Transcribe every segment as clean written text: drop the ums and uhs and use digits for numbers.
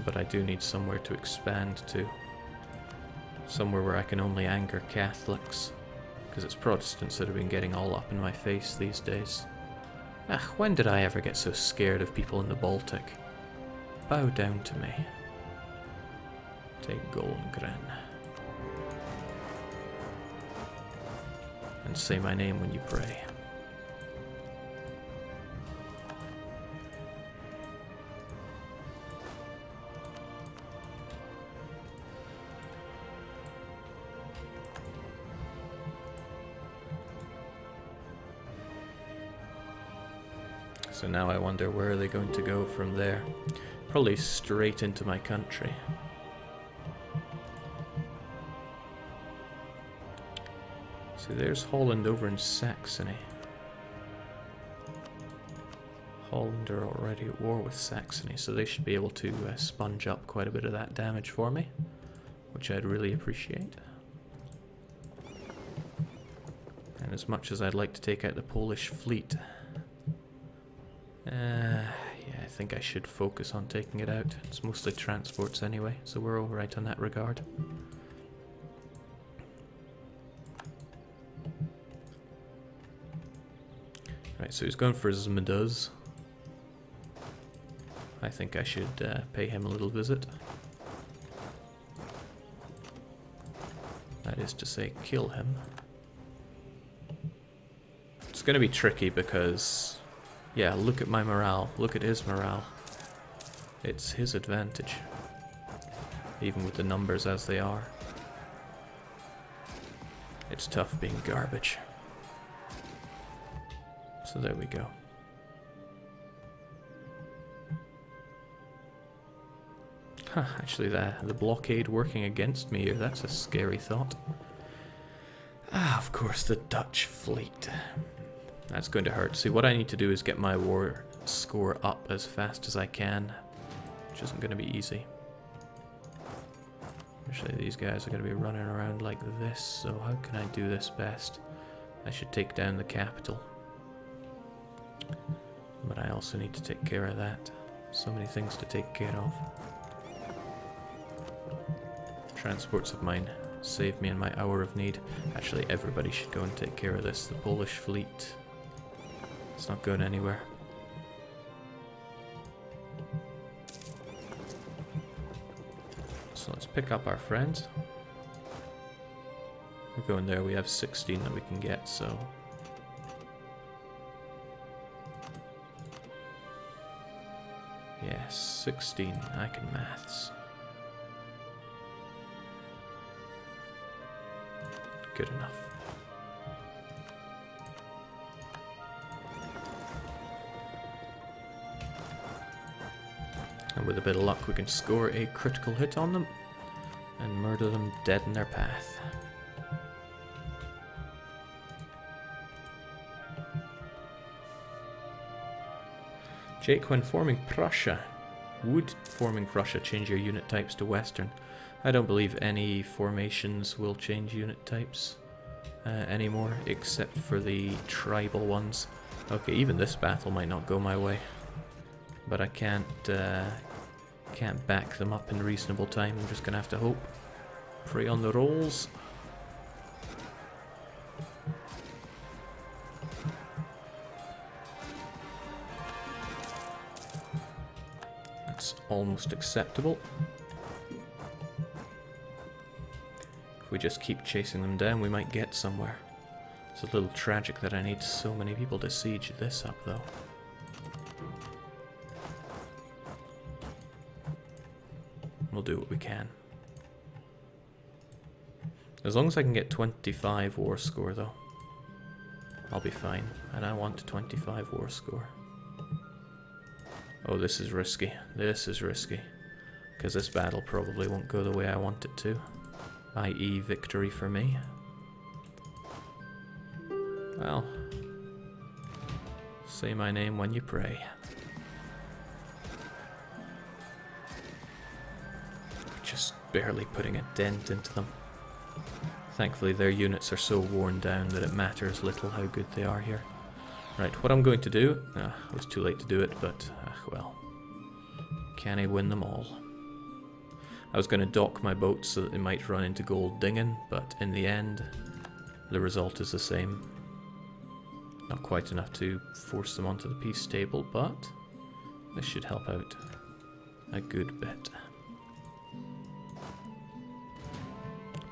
But I do need somewhere to expand to. Somewhere where I can only anger Catholics. Because it's Protestants that have been getting all up in my face these days. Ah, when did I ever get so scared of people in the Baltic? Bow down to me. Take Golengren. And say my name when you pray. So now I wonder, where are they going to go from there? Probably straight into my country. So there's Holland over in Saxony. Holland are already at war with Saxony, so they should be able to sponge up quite a bit of that damage for me, which I'd really appreciate. And as much as I'd like to take out the Polish fleet, yeah, I think I should focus on taking it out. It's mostly transports anyway, so we're all right on that regard. Right, so he's going for Zmduz. I think I should pay him a little visit. That is to say, kill him. It's going to be tricky because... yeah, look at my morale. Look at his morale. It's his advantage. Even with the numbers as they are. It's tough being garbage. So there we go. Huh, actually the blockade working against me here, that's a scary thought. Ah, of course, the Dutch fleet. That's going to hurt. See, what I need to do is get my war score up as fast as I can, which isn't going to be easy. Actually, these guys are going to be running around like this, so how can I do this best? I should take down the capital. But I also need to take care of that. So many things to take care of. Transports of mine save me in my hour of need. Actually, everybody should go and take care of this. The Polish fleet... it's not going anywhere. So let's pick up our friends. We're going there. We have 16 that we can get, so... yes, 16. I can maths. Good enough. And with a bit of luck we can score a critical hit on them and murder them dead in their path. Jake, when forming Prussia, would forming Prussia change your unit types to Western? I don't believe any formations will change unit types anymore, except for the tribal ones. Okay, even this battle might not go my way, but I can't back them up in reasonable time. I'm just gonna have to hope. Pray on the rolls. That's almost acceptable. If we just keep chasing them down, we might get somewhere. It's a little tragic that I need so many people to siege this up, though. We'll do what we can. As long as I can get 25 war score, though, I'll be fine. And I want 25 war score. Oh, this is risky. This is risky. Because this battle probably won't go the way I want it to. I.e. victory for me. Well, say my name when you pray. Just barely putting a dent into them. Thankfully their units are so worn down that it matters little how good they are here. Right, what I'm going to do... it was too late to do it, but, well. Can I win them all? I was going to dock my boats so that they might run into Gold Dingen, but in the end, the result is the same. Not quite enough to force them onto the peace table, but this should help out a good bit.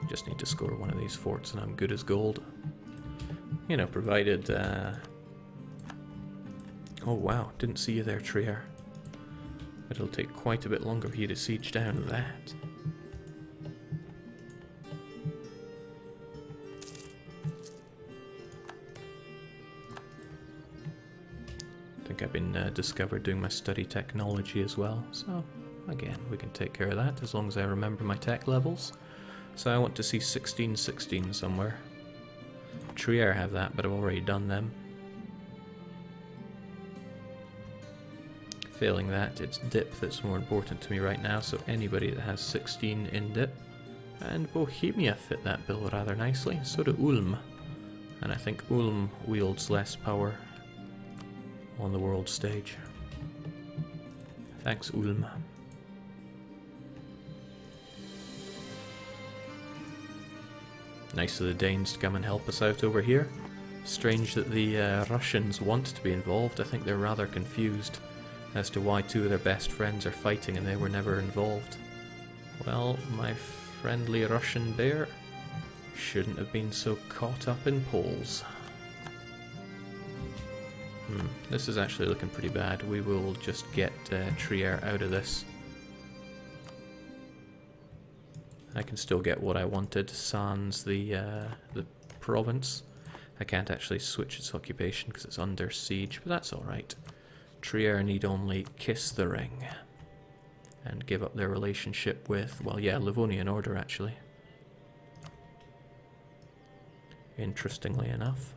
Just need to score one of these forts and I'm good as gold. You know, provided... Oh wow, didn't see you there, Trier. It'll take quite a bit longer for you to siege down that. I think I've been discovered doing my study technology as well, so again, we can take care of that as long as I remember my tech levels. So I want to see 1616 somewhere. Trier have that, but I've already done them. Failing that, it's dip that's more important to me right now, so anybody that has 16 in dip. And Bohemia fit that bill rather nicely, so do Ulm. And I think Ulm wields less power on the world stage. Thanks, Ulm. Nice of the Danes to come and help us out over here. Strange that the Russians want to be involved. I think they're rather confused as to why two of their best friends are fighting and they were never involved. Well, my friendly Russian bear shouldn't have been so caught up in Poles. This is actually looking pretty bad. We will just get Trier out of this. I can still get what I wanted, sans the province. I can't actually switch its occupation because it's under siege, but that's alright. Trier need only kiss the ring and give up their relationship with, well, yeah, Livonian Order actually. Interestingly enough.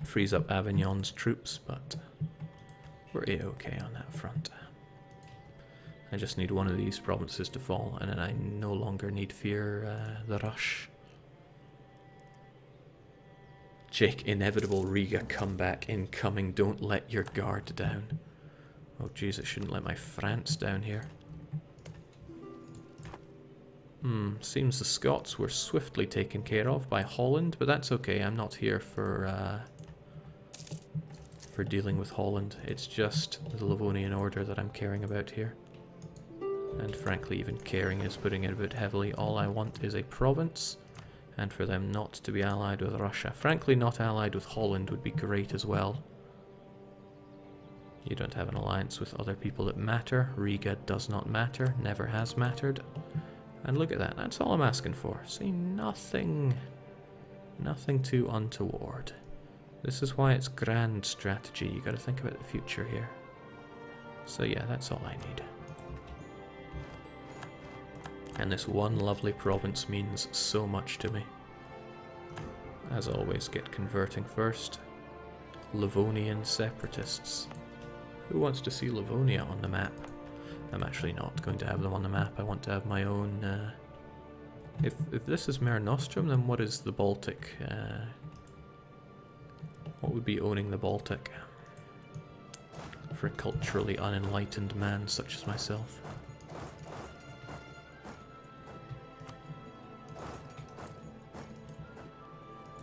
Frees up Avignon's troops, but we're A-okay on that front. I just need one of these provinces to fall, and then I no longer need fear the rush. Jake, inevitable Riga comeback incoming. Don't let your guard down. Oh jeez, I shouldn't let my France down here. Seems the Scots were swiftly taken care of by Holland, but that's okay. I'm not here for dealing with Holland. It's just the Livonian Order that I'm caring about here. And frankly, even caring is putting it a bit heavily. All I want is a province, and for them not to be allied with Russia. Frankly, not allied with Holland would be great as well. You don't have an alliance with other people that matter. Riga does not matter, never has mattered. And look at that, that's all I'm asking for. See, nothing too untoward. This is why it's grand strategy. You gotta think about the future here. So yeah, that's all I need. And this one lovely province means so much to me. As always, get converting first. Livonian separatists. Who wants to see Livonia on the map? I'm actually not going to have them on the map. I want to have my own... If this is Mare Nostrum, then what is the Baltic? What would be owning the Baltic? For a culturally unenlightened man such as myself.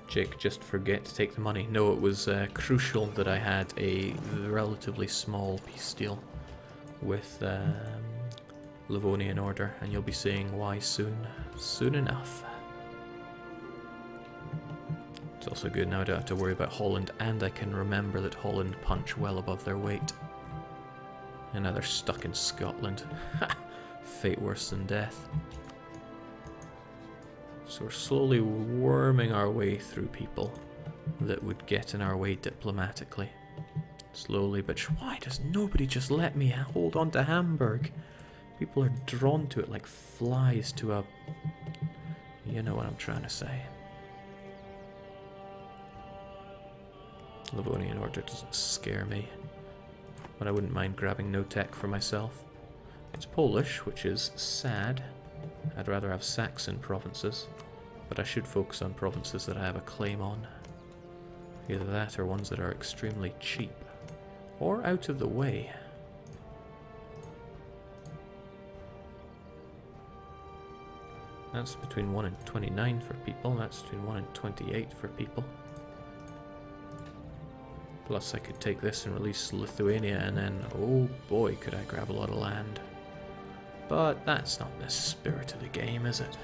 Jake, just forget to take the money. No, it was crucial that I had a relatively small peace deal with Livonian Order, and you'll be seeing why soon. Soon enough. It's also good now I don't have to worry about Holland, and I can remember that Holland punch well above their weight. And now they're stuck in Scotland. Fate worse than death. So we're slowly worming our way through people that would get in our way diplomatically. Slowly, but why does nobody just let me hold on to Hamburg? People are drawn to it like flies to a... You know what I'm trying to say. Livonian Order doesn't scare me, but I wouldn't mind grabbing no tech for myself. It's Polish, which is sad. I'd rather have Saxon provinces, but I should focus on provinces that I have a claim on. Either that or ones that are extremely cheap, or out of the way. That's between 1 and 29 for people. That's between 1 and 28 for people. Plus I could take this and release Lithuania and then, oh boy, could I grab a lot of land. But that's not the spirit of the game, is it?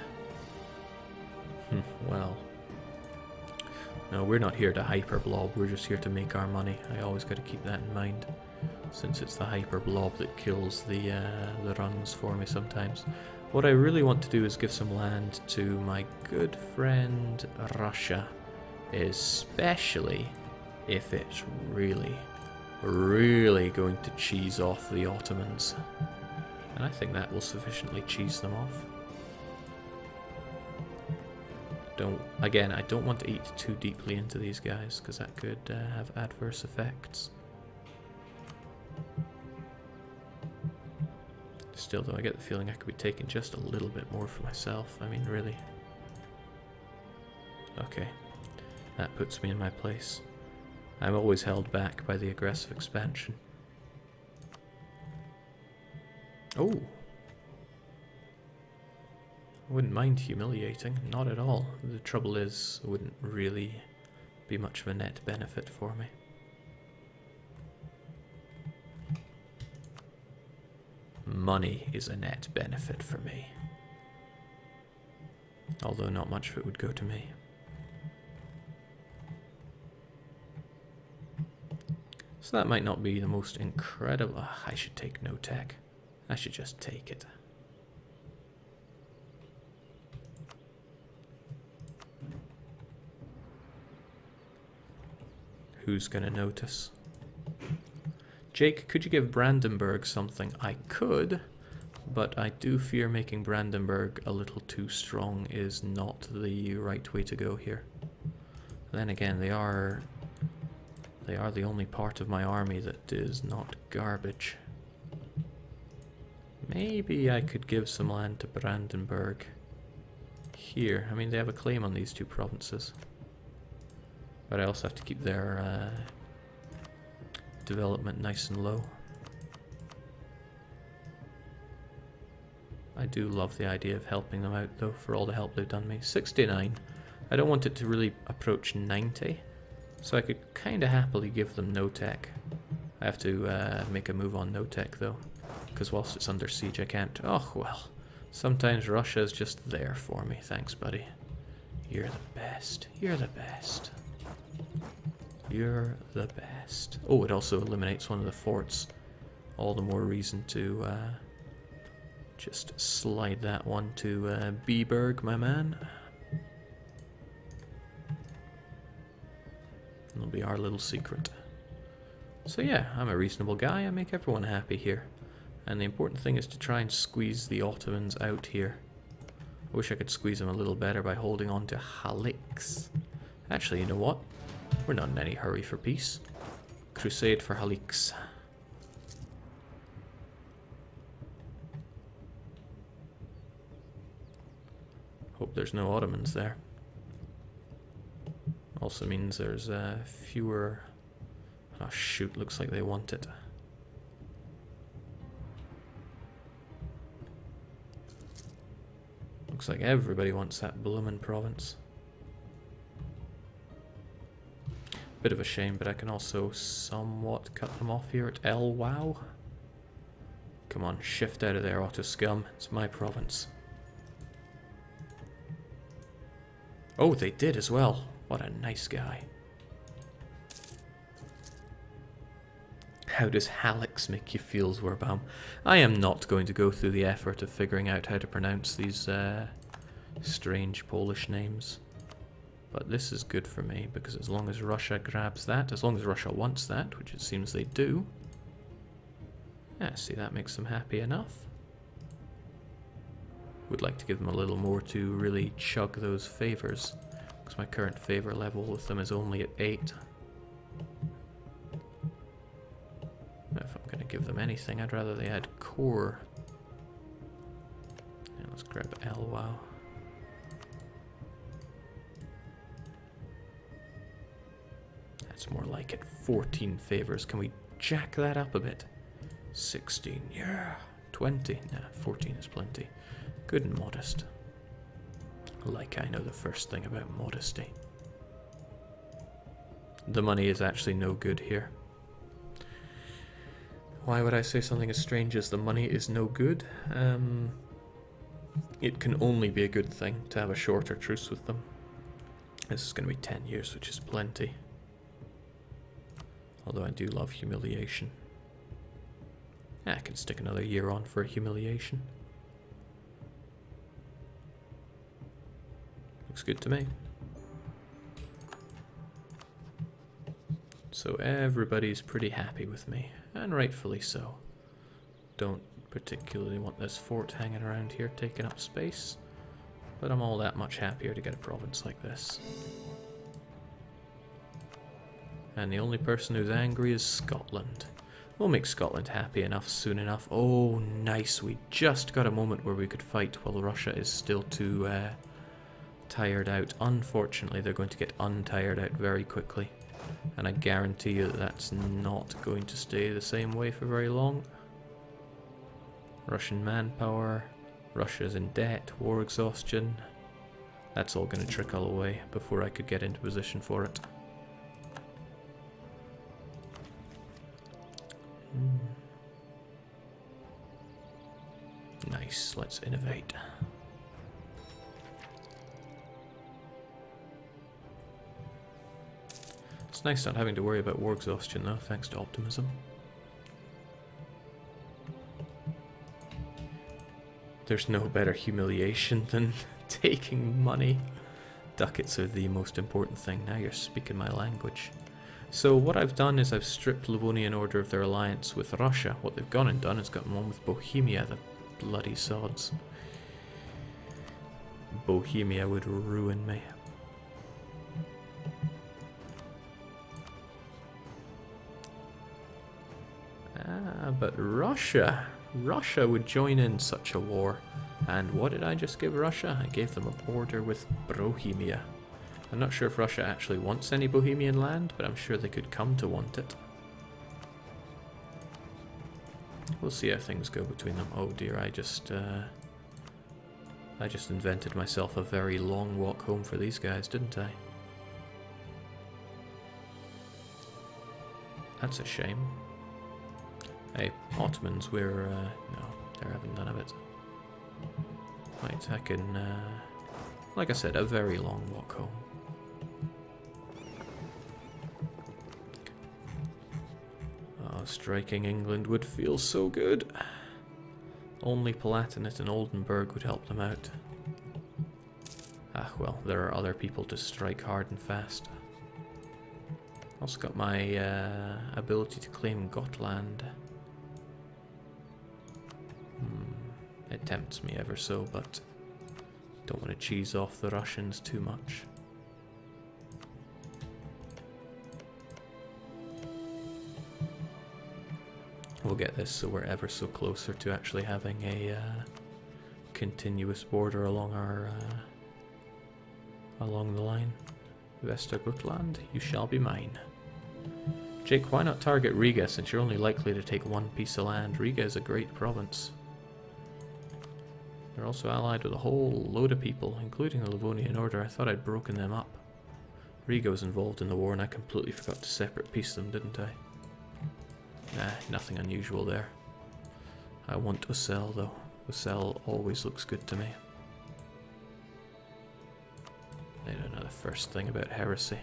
Well. No, we're not here to hyper blob, we're just here to make our money. I always got to keep that in mind, since it's the hyper blob that kills the runs for me sometimes. What I really want to do is give some land to my good friend Russia, especially if it's really, really going to cheese off the Ottomans. And I think that will sufficiently cheese them off. Again, I don't want to eat too deeply into these guys, because that could have adverse effects. Still though, I get the feeling I could be taking just a little bit more for myself. I mean, really. Okay, that puts me in my place. I'm always held back by the aggressive expansion. Oh! I wouldn't mind humiliating, not at all. The trouble is, it wouldn't really be much of a net benefit for me. Money is a net benefit for me. Although not much of it would go to me. So that might not be the most incredible... I should take no tech. I should just take it. Who's gonna notice? Jake, could you give Brandenburg something? I could, but I do fear making Brandenburg a little too strong is not the right way to go here. Then again, they are the only part of my army that is not garbage. Maybe I could give some land to Brandenburg here. I mean, they have a claim on these two provinces. But I also have to keep their development nice and low. I do love the idea of helping them out though, for all the help they've done me. 69. I don't want it to really approach 90. So I could kind of happily give them no tech. I have to make a move on no tech though, because whilst it's under siege I can't. Oh well, sometimes Russia's just there for me. Thanks buddy. You're the best. You're the best. You're the best. Oh, it also eliminates one of the forts. All the more reason to just slide that one to Biberg, my man. It'll be our little secret. So yeah, I'm a reasonable guy. I make everyone happy here. And the important thing is to try and squeeze the Ottomans out here. I wish I could squeeze them a little better by holding on to Halix. Actually, you know what? We're not in any hurry for peace. Crusade for Halix. Hope there's no Ottomans there. Also means there's fewer... Oh shoot, looks like they want it. Looks like everybody wants that bloomin' province. Bit of a shame, but I can also somewhat cut them off here at El Wow. Come on, shift out of there, Otto scum. It's my province. Oh, they did as well. What a nice guy. How does Halix make you feel, Zwerbaum? I am not going to go through the effort of figuring out how to pronounce these strange Polish names. But this is good for me, because as long as Russia grabs that, as long as Russia wants that, which it seems they do. Yeah, see, that makes them happy enough. Would like to give them a little more to really chug those favors, because my current favor level with them is only at 8. If I'm going to give them anything, I'd rather they had core. Yeah, let's grab Elwau. That's more like it. 14 favors. Can we jack that up a bit? 16, yeah. 20, nah, 14 is plenty. Good and modest. Like I know the first thing about modesty. The money is actually no good here. Why would I say something as strange as the money is no good? It can only be a good thing to have a shorter truce with them. This is going to be 10 years, which is plenty. Although I do love humiliation. I can stick another year on for humiliation. Looks good to me. So everybody's pretty happy with me, and rightfully so. Don't particularly want this fort hanging around here taking up space, but I'm all that much happier to get a province like this. And the only person who's angry is Scotland. We'll make Scotland happy enough soon enough. Oh, nice. We just got a moment where we could fight while Russia is still too tired out. Unfortunately, they're going to get untired out very quickly. And I guarantee you that that's not going to stay the same way for very long. Russian manpower. Russia's in debt. War exhaustion. That's all going to trickle away before I could get into position for it. Nice, let's innovate. It's nice not having to worry about war exhaustion though, thanks to optimism. There's no better humiliation than taking money. Ducats are the most important thing. Now you're speaking my language. So what I've done is I've stripped Livonian Order of their alliance with Russia. What they've gone and done is gotten one with Bohemia, the bloody sods. Bohemia would ruin me. But Russia would join in such a war. And what did I just give Russia? I gave them a border with Bohemia. I'm not sure if Russia actually wants any Bohemian land, but I'm sure they could come to want it. We'll see how things go between them. Oh dear, I just invented myself a very long walk home for these guys, didn't I? That's a shame. Hey, Ottomans, we're, no, they're having none of it. Right, I can, like I said, a very long walk home. Oh, striking England would feel so good. Only Palatinate and Oldenburg would help them out. Ah, well, there are other people to strike hard and fast. Also got my ability to claim Gotland. It tempts me ever so, but don't want to cheese off the Russians too much. We'll get this so we're ever so closer to actually having a continuous border along our along the line. Västergötland, you shall be mine. Jake, why not target Riga since you're only likely to take one piece of land? Riga is a great province. They're also allied with a whole load of people, including the Livonian Order. I thought I'd broken them up. Riga was involved in the war and I completely forgot to separate piece them, didn't I? Nah, nothing unusual there. I want Ussel though. Ussel always looks good to me. I don't know the first thing about heresy.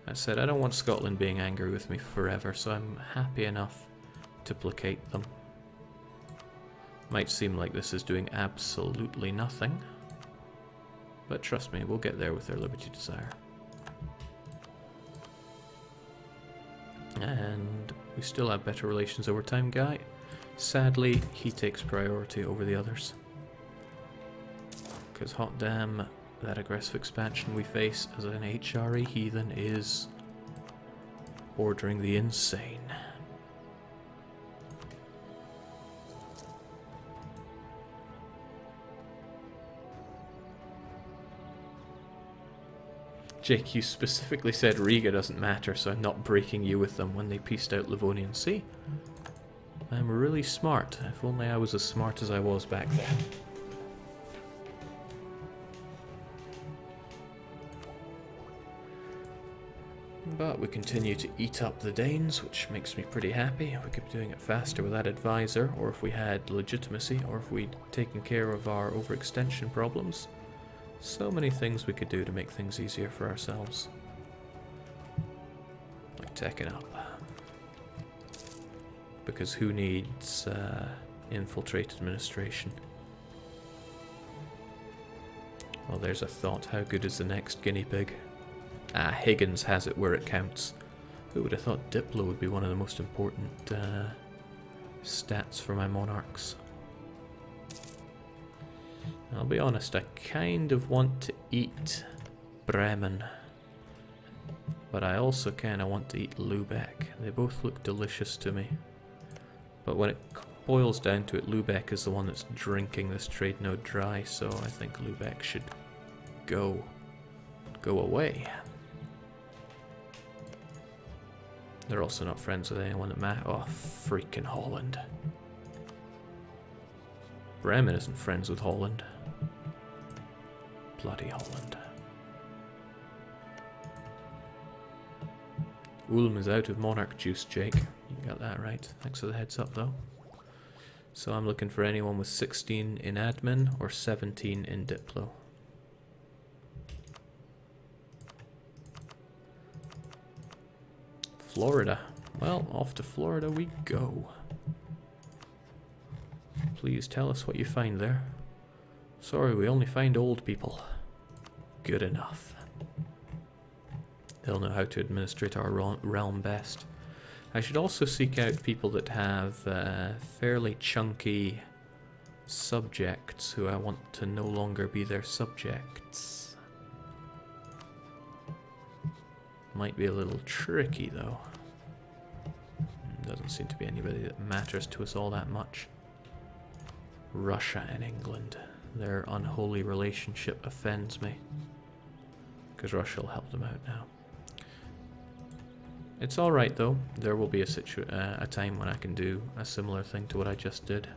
I said I don't want Scotland being angry with me forever, so I'm happy enough to placate them. Might seem like this is doing absolutely nothing, but trust me, we'll get there with their Liberty Desire. And we still have better relations over time, Guy. Sadly, he takes priority over the others. Because hot damn, that aggressive expansion we face as an HRE heathen is bordering the insane. Jake, you specifically said Riga doesn't matter, so I'm not breaking you with them when they pieced out Livonian Sea. I'm really smart. If only I was as smart as I was back then. But we continue to eat up the Danes, which makes me pretty happy. We could be doing it faster with that advisor, or if we had legitimacy, or if we'd taken care of our overextension problems. So many things we could do to make things easier for ourselves. Like teching up. Because who needs infiltrate administration? Well, there's a thought. How good is the next guinea pig? Ah, Higgins has it where it counts. Who would have thought Diplo would be one of the most important stats for my monarchs? I'll be honest, I kind of want to eat Bremen. But I also kind of want to eat Lübeck. They both look delicious to me. But when it boils down to it, Lübeck is the one that's drinking this trade node dry, so I think Lübeck should go away. They're also not friends with anyone that matters. Oh, freaking Holland. Bremen isn't friends with Holland. Bloody Holland. Ulm is out of monarch juice, Jake. You got that right. Thanks for the heads up, though. So I'm looking for anyone with 16 in admin or 17 in Diplo. Florida. Well, off to Florida we go. Please tell us what you find there. Sorry, we only find old people. Good enough. They'll know how to administrate our realm best. I should also seek out people that have fairly chunky subjects who I want to no longer be their subjects. Might be a little tricky though. Doesn't seem to be anybody that matters to us all that much. Russia and England. Their unholy relationship offends me. Because Russia will help them out now. It's alright though. There will be a time when I can do a similar thing to what I just did.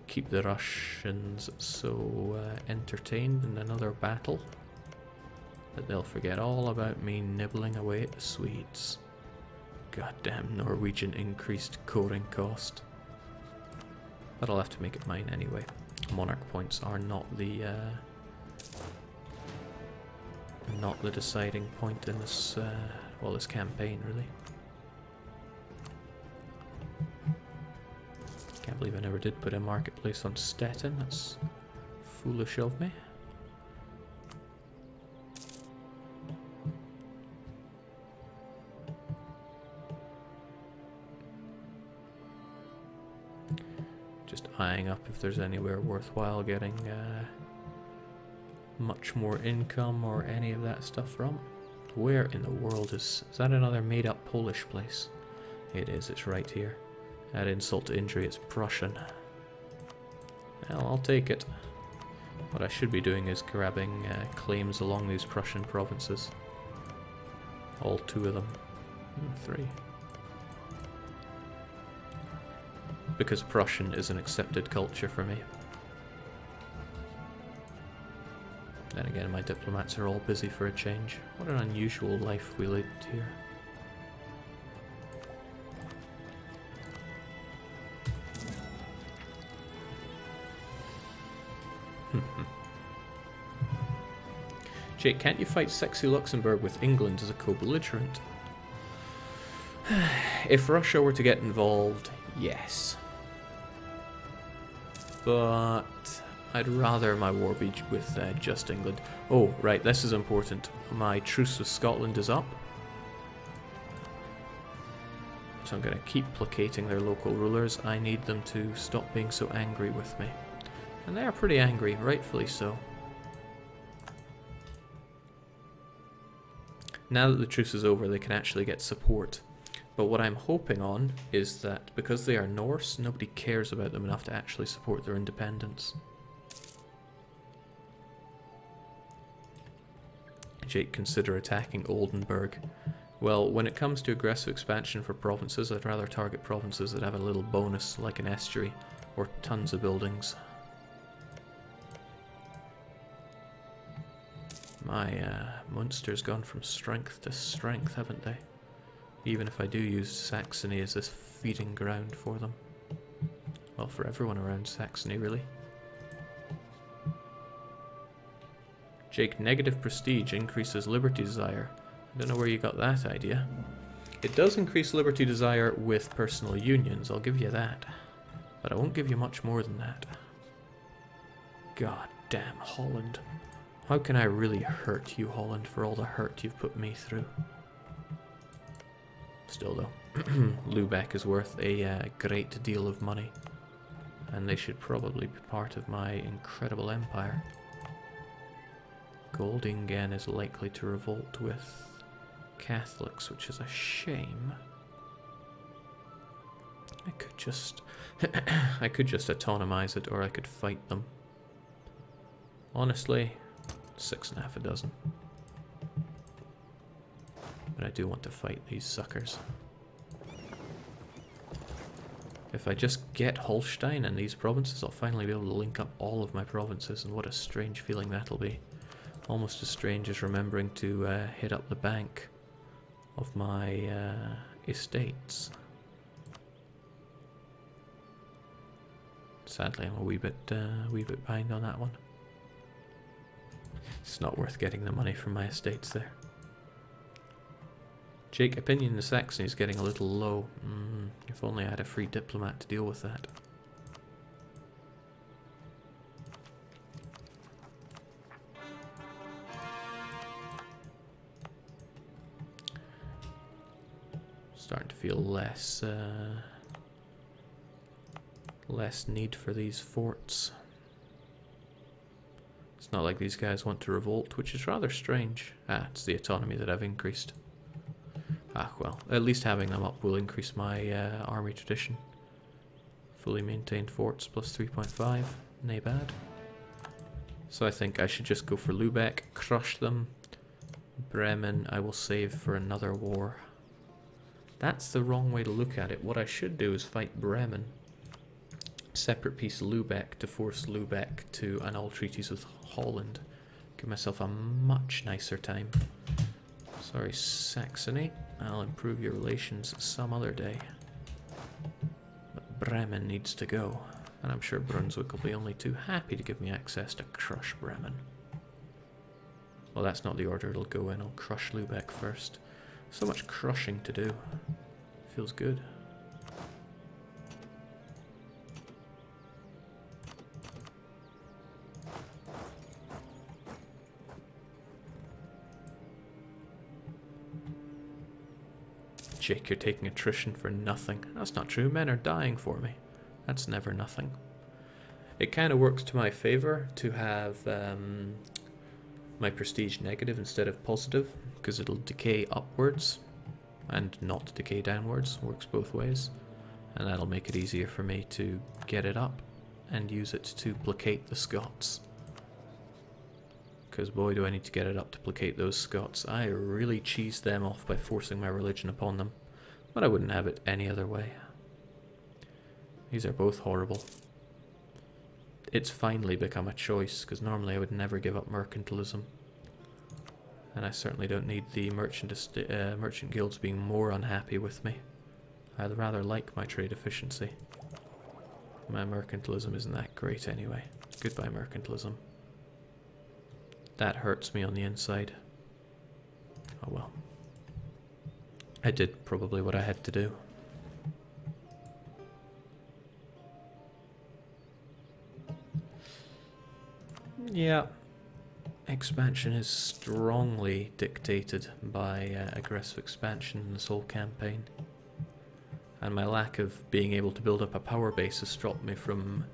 Keep the Russians so entertained in another battle that they'll forget all about me nibbling away at the Swedes. Goddamn Norwegian increased coring cost. But I'll have to make it mine anyway. Monarch points are not the deciding point in this well, this campaign really. Can't believe I never did put a marketplace on Stettin. That's foolish of me. Just eyeing up if there's anywhere worthwhile getting much more income or any of that stuff from. Where in the world is that another made up Polish place? It is, it's right here. Add insult to injury, it's Prussian. Well, I'll take it. What I should be doing is grabbing claims along these Prussian provinces. All 2 of them. 3. Because Prussian is an accepted culture for me. Then again, my diplomats are all busy for a change. What an unusual life we lived here. Jake, can't you fight sexy Luxembourg with England as a co-belligerent? If Russia were to get involved, yes. But I'd rather my war be with just England. Oh, right, this is important. My truce with Scotland is up. So I'm going to keep placating their local rulers. I need them to stop being so angry with me. And they are pretty angry, rightfully so. Now that the truce is over, they can actually get support. But what I'm hoping on is that because they are Norse, nobody cares about them enough to actually support their independence. Jake, consider attacking Oldenburg. Well, when it comes to aggressive expansion for provinces, I'd rather target provinces that have a little bonus, like an estuary, or tons of buildings. My Munster's gone from strength to strength, haven't they? Even if I do use Saxony as this feeding ground for them. Well, for everyone around Saxony, really. Jake, negative prestige increases liberty desire. I don't know where you got that idea. It does increase liberty desire with personal unions, I'll give you that. But I won't give you much more than that. God damn, Holland. How can I really hurt you, Holland, for all the hurt you've put me through? Still though, Lubeck is worth a great deal of money. And they should probably be part of my incredible empire. Goldingen is likely to revolt with Catholics, which is a shame. I could just I could just autonomize it, or I could fight them. Honestly, 6.5 dozen. But I do want to fight these suckers. If I just get Holstein and these provinces, I'll finally be able to link up all of my provinces, and what a strange feeling that'll be. Almost as strange as remembering to hit up the bank of my estates. Sadly, I'm a wee bit behind on that one. It's not worth getting the money from my estates there. Jake, opinion in Saxony is getting a little low. If only I had a free diplomat to deal with that. Starting to feel less need for these forts. It's not like these guys want to revolt, which is rather strange. It's the autonomy that I've increased. Well, at least having them up will increase my army tradition. Fully maintained forts plus 3.5, nay bad. So I think I should just go for Lubeck, crush them. Bremen I will save for another war. That's the wrong way to look at it. What I should do is fight Bremen. Separate piece Lubeck to force Lubeck to annul treaties with Holland. Give myself a much nicer time. Sorry, Saxony. I'll improve your relations some other day. But Bremen needs to go. And I'm sure Brunswick will be only too happy to give me access to crush Bremen. Well, that's not the order it'll go in. I'll crush Lubeck first. So much crushing to do. Feels good. Jake, you're taking attrition for nothing. That's not true. Men are dying for me. That's never nothing. It kind of works to my favor to have my prestige negative instead of positive, because it'll decay upwards and not decay downwards. Works both ways. And that'll make it easier for me to get it up and use it to placate the Scots. Because boy, do I need to get it up to placate those Scots. I really cheesed them off by forcing my religion upon them. But I wouldn't have it any other way. These are both horrible. It's finally become a choice, because normally I would never give up mercantilism. And I certainly don't need the merchant guilds being more unhappy with me. I'd rather like my trade efficiency. My mercantilism isn't that great anyway. Goodbye, mercantilism. That hurts me on the inside. Oh well. I did probably what I had to do. Yeah. Expansion is strongly dictated by aggressive expansion in this whole campaign. And my lack of being able to build up a power base has stopped me from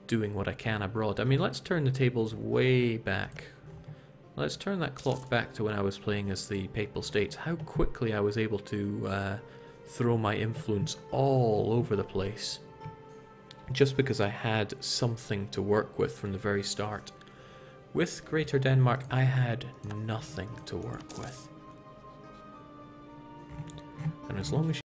doing what I can abroad. I mean, let's turn the tables way back. Let's turn that clock back to when I was playing as the Papal States. How quickly I was able to throw my influence all over the place. Just because I had something to work with from the very start. With Greater Denmark, I had nothing to work with. And as long as